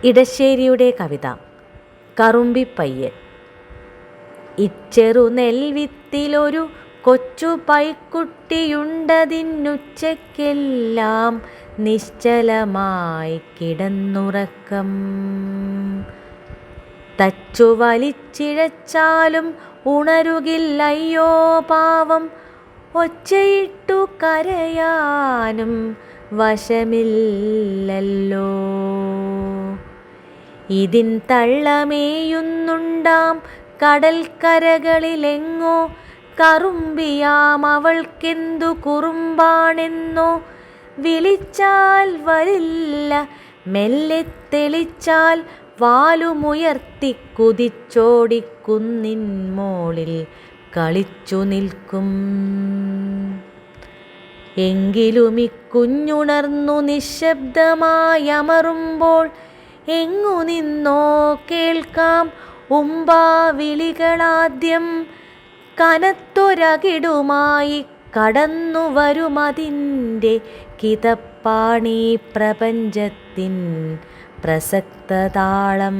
ഇടശ്ശേരിയുടെ കവിത കറുമ്പിപ്പയ്യൻ. ഇച്ചെറു നെൽവിത്തിലൊരു കൊച്ചു പൈക്കുട്ടിയുണ്ടതിനുച്ചയ്ക്കെല്ലാം നിശ്ചലമായി കിടന്നുറക്കം. തച്ചു വലിച്ചിഴച്ചാലും ഉണരുകില്ലയ്യോ പാവം, ഒച്ചയിട്ടു കരയാനും വശമില്ലല്ലോ. ഇതിൻ തള്ളമേയുന്നുണ്ടാം കടൽക്കരകളിലെങ്ങോ, കറുമ്പിയാം അവൾക്കെന്തു കുറുമ്പാണെന്നോ. വിളിച്ചാൽ വരില്ല, മെല്ലെ തെളിച്ചാൽ വാലുമുയർത്തി കുതിച്ചോടിക്കുന്നിൻ മോളിൽ കളിച്ചു നിൽക്കും. എങ്കിലുമിക്കുഞ്ഞുണർന്നു നിശബ്ദമായമറുമ്പോൾ എങ്ങു നിന്നോ കേൾക്കാം ഉമ്പാവിളികളാദ്യം. കനത്തൊരകിടുമായി കടന്നു വരുമതിൻ്റെ കിതപ്പാണീ പ്രപഞ്ചത്തിൻ പ്രസക്തതാളം.